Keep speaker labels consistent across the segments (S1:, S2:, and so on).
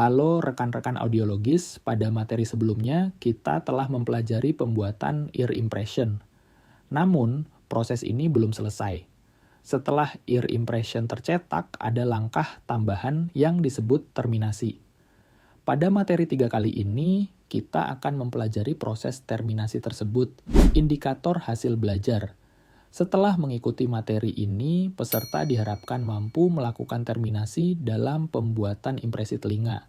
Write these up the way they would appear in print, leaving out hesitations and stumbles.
S1: Halo rekan-rekan audiologis, pada materi sebelumnya kita telah mempelajari pembuatan ear impression. Namun, proses ini belum selesai. Setelah ear impression tercetak, ada langkah tambahan yang disebut terminasi. Pada materi 3 kali ini, kita akan mempelajari proses terminasi tersebut, indikator hasil belajar. Setelah mengikuti materi ini, peserta diharapkan mampu melakukan terminasi dalam pembuatan impresi telinga.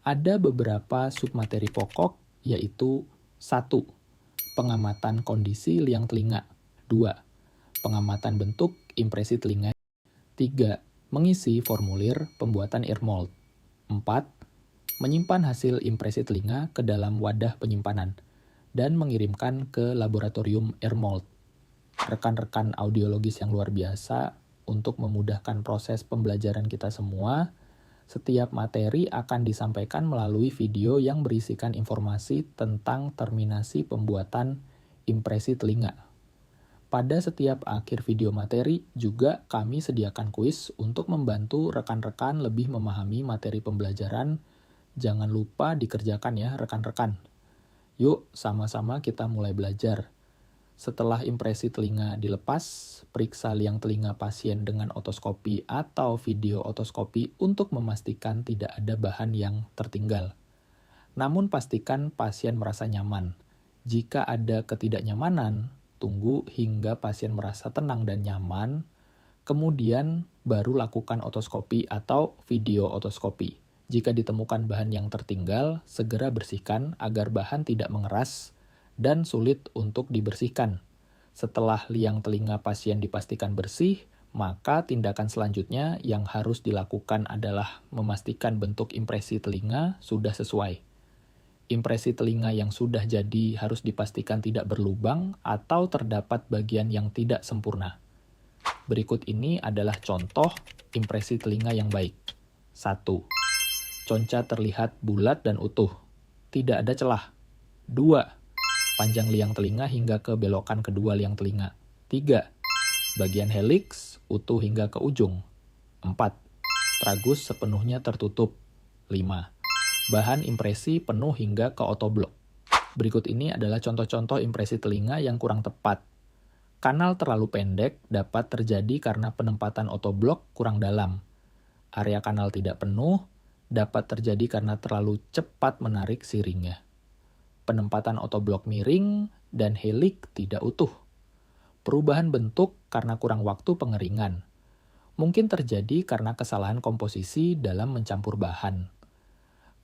S1: Ada beberapa submateri pokok, yaitu 1. Pengamatan kondisi liang telinga. 2. Pengamatan bentuk impresi telinga. 3. Mengisi formulir pembuatan ear mold. 4. Menyimpan hasil impresi telinga ke dalam wadah penyimpanan dan mengirimkan ke laboratorium ear mold. Rekan-rekan audiologis yang luar biasa, untuk memudahkan proses pembelajaran kita semua, setiap materi akan disampaikan melalui video yang berisikan informasi tentang terminasi pembuatan impresi telinga. Pada setiap akhir video materi juga kami sediakan kuis untuk membantu rekan-rekan lebih memahami materi pembelajaran. Jangan lupa dikerjakan ya rekan-rekan. Yuk sama-sama kita mulai belajar. Setelah impresi telinga dilepas, periksa liang telinga pasien dengan otoskopi atau video otoskopi untuk memastikan tidak ada bahan yang tertinggal. Namun pastikan pasien merasa nyaman. Jika ada ketidaknyamanan, tunggu hingga pasien merasa tenang dan nyaman, kemudian baru lakukan otoskopi atau video otoskopi. Jika ditemukan bahan yang tertinggal, segera bersihkan agar bahan tidak mengeras dan sulit untuk dibersihkan. Setelah liang telinga pasien dipastikan bersih, maka tindakan selanjutnya yang harus dilakukan adalah memastikan bentuk impresi telinga sudah sesuai. Impresi telinga yang sudah jadi harus dipastikan tidak berlubang atau terdapat bagian yang tidak sempurna. Berikut ini adalah contoh impresi telinga yang baik. 1. Conca terlihat bulat dan utuh. Tidak ada celah. 2. Panjang liang telinga hingga ke belokan kedua liang telinga. 3. Bagian heliks utuh hingga ke ujung. 4. Tragus sepenuhnya tertutup. 5. Bahan impresi penuh hingga ke otoblok. Berikut ini adalah contoh-contoh impresi telinga yang kurang tepat. Kanal terlalu pendek dapat terjadi karena penempatan otoblok kurang dalam. Area kanal tidak penuh dapat terjadi karena terlalu cepat menarik siringnya. Penempatan otoblok miring dan helik tidak utuh. Perubahan bentuk karena kurang waktu pengeringan. Mungkin terjadi karena kesalahan komposisi dalam mencampur bahan.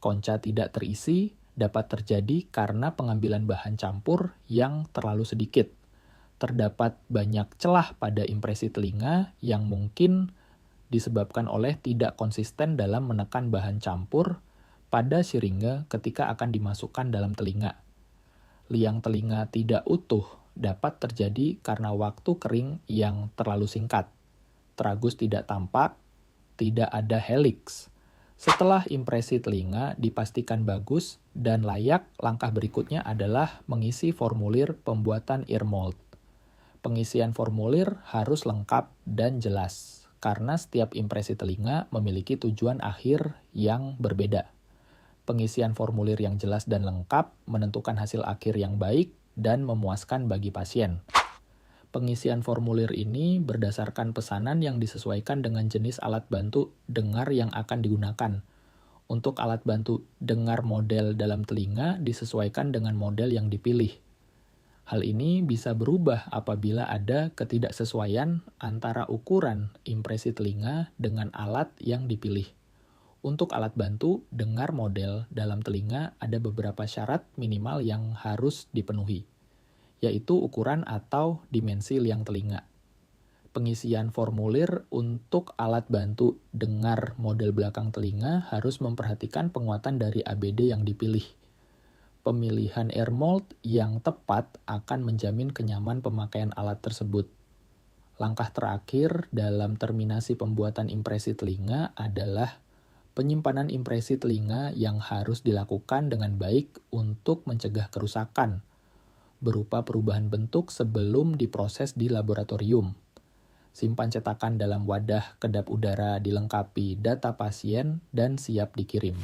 S1: Conca tidak terisi dapat terjadi karena pengambilan bahan campur yang terlalu sedikit. Terdapat banyak celah pada impresi telinga yang mungkin disebabkan oleh tidak konsisten dalam menekan bahan campur pada siringa ketika akan dimasukkan dalam telinga. Liang telinga tidak utuh dapat terjadi karena waktu kering yang terlalu singkat. Tragus tidak tampak, tidak ada heliks. Setelah impresi telinga dipastikan bagus dan layak, langkah berikutnya adalah mengisi formulir pembuatan ear mold. Pengisian formulir harus lengkap dan jelas, karena setiap impresi telinga memiliki tujuan akhir yang berbeda. Pengisian formulir yang jelas dan lengkap menentukan hasil akhir yang baik dan memuaskan bagi pasien. Pengisian formulir ini berdasarkan pesanan yang disesuaikan dengan jenis alat bantu dengar yang akan digunakan. Untuk alat bantu dengar model dalam telinga disesuaikan dengan model yang dipilih. Hal ini bisa berubah apabila ada ketidaksesuaian antara ukuran impresi telinga dengan alat yang dipilih. Untuk alat bantu dengar model dalam telinga ada beberapa syarat minimal yang harus dipenuhi, yaitu ukuran atau dimensi liang telinga. Pengisian formulir untuk alat bantu dengar model belakang telinga harus memperhatikan penguatan dari ABD yang dipilih. Pemilihan ear mold yang tepat akan menjamin kenyaman pemakaian alat tersebut. Langkah terakhir dalam terminasi pembuatan impresi telinga adalah penyimpanan impresi telinga yang harus dilakukan dengan baik untuk mencegah kerusakan, berupa perubahan bentuk sebelum diproses di laboratorium. Simpan cetakan dalam wadah kedap udara dilengkapi data pasien dan siap dikirim.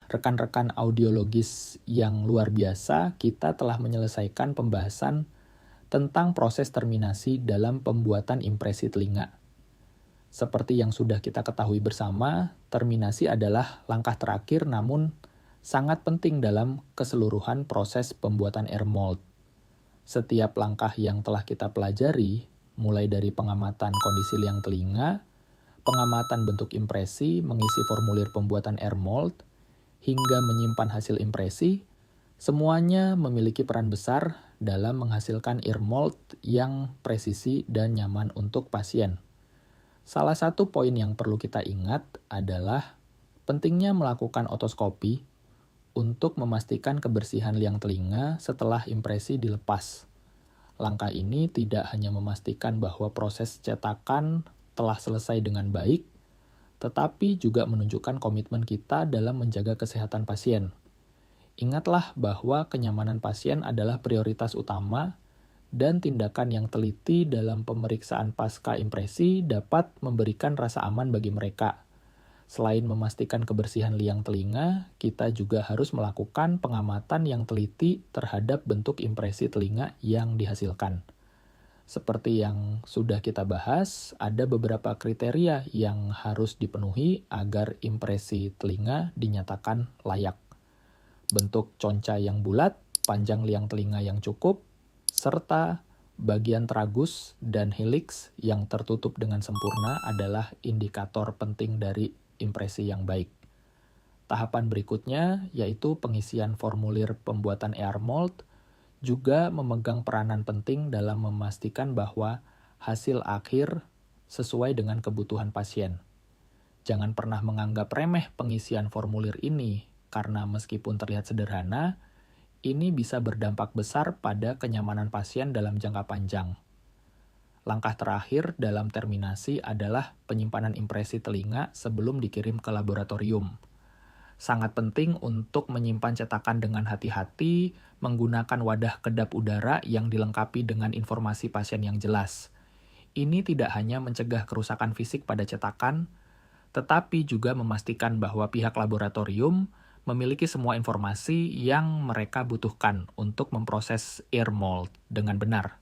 S1: rekan-rekan audiologis yang luar biasa, kita telah menyelesaikan pembahasan tentang proses terminasi dalam pembuatan impresi telinga. Seperti yang sudah kita ketahui bersama, terminasi adalah langkah terakhir namun sangat penting dalam keseluruhan proses pembuatan ear mold. Setiap langkah yang telah kita pelajari, mulai dari pengamatan kondisi liang telinga, pengamatan bentuk impresi, mengisi formulir pembuatan ear mold, hingga menyimpan hasil impresi, semuanya memiliki peran besar dalam menghasilkan ear mold yang presisi dan nyaman untuk pasien. Salah satu poin yang perlu kita ingat adalah pentingnya melakukan otoskopi untuk memastikan kebersihan liang telinga setelah impresi dilepas. Langkah ini tidak hanya memastikan bahwa proses cetakan telah selesai dengan baik, tetapi juga menunjukkan komitmen kita dalam menjaga kesehatan pasien. Ingatlah bahwa kenyamanan pasien adalah prioritas utama, dan tindakan yang teliti dalam pemeriksaan pasca impresi dapat memberikan rasa aman bagi mereka. Selain memastikan kebersihan liang telinga, kita juga harus melakukan pengamatan yang teliti terhadap bentuk impresi telinga yang dihasilkan. Seperti yang sudah kita bahas, ada beberapa kriteria yang harus dipenuhi agar impresi telinga dinyatakan layak. Bentuk conca yang bulat, panjang liang telinga yang cukup, serta bagian tragus dan helix yang tertutup dengan sempurna adalah indikator penting dari impresi yang baik. Tahapan berikutnya yaitu pengisian formulir pembuatan ear mold juga memegang peranan penting dalam memastikan bahwa hasil akhir sesuai dengan kebutuhan pasien. Jangan pernah menganggap remeh pengisian formulir ini, karena meskipun terlihat sederhana, ini bisa berdampak besar pada kenyamanan pasien dalam jangka panjang. Langkah terakhir dalam terminasi adalah penyimpanan impresi telinga sebelum dikirim ke laboratorium. Sangat penting untuk menyimpan cetakan dengan hati-hati, menggunakan wadah kedap udara yang dilengkapi dengan informasi pasien yang jelas. Ini tidak hanya mencegah kerusakan fisik pada cetakan, tetapi juga memastikan bahwa pihak laboratorium memiliki semua informasi yang mereka butuhkan untuk memproses ear mold dengan benar.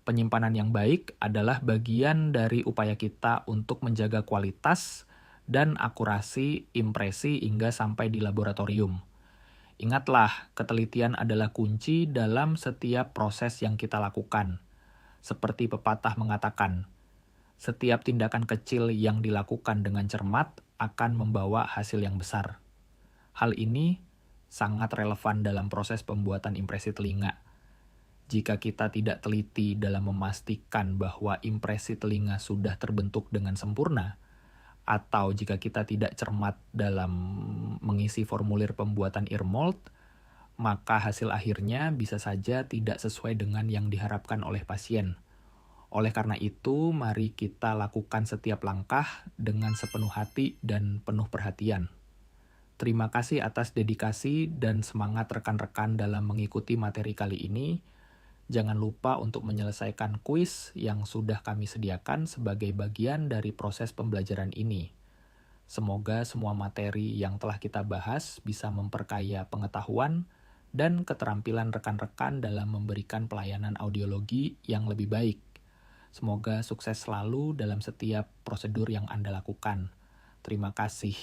S1: Penyimpanan yang baik adalah bagian dari upaya kita untuk menjaga kualitas dan akurasi impresi hingga sampai di laboratorium. Ingatlah, ketelitian adalah kunci dalam setiap proses yang kita lakukan. Seperti pepatah mengatakan, setiap tindakan kecil yang dilakukan dengan cermat akan membawa hasil yang besar. Hal ini sangat relevan dalam proses pembuatan impresi telinga. Jika kita tidak teliti dalam memastikan bahwa impresi telinga sudah terbentuk dengan sempurna, atau jika kita tidak cermat dalam mengisi formulir pembuatan ear mold, maka hasil akhirnya bisa saja tidak sesuai dengan yang diharapkan oleh pasien. Oleh karena itu, mari kita lakukan setiap langkah dengan sepenuh hati dan penuh perhatian. Terima kasih atas dedikasi dan semangat rekan-rekan dalam mengikuti materi kali ini. Jangan lupa untuk menyelesaikan kuis yang sudah kami sediakan sebagai bagian dari proses pembelajaran ini. Semoga semua materi yang telah kita bahas bisa memperkaya pengetahuan dan keterampilan rekan-rekan dalam memberikan pelayanan audiologi yang lebih baik. Semoga sukses selalu dalam setiap prosedur yang Anda lakukan. Terima kasih.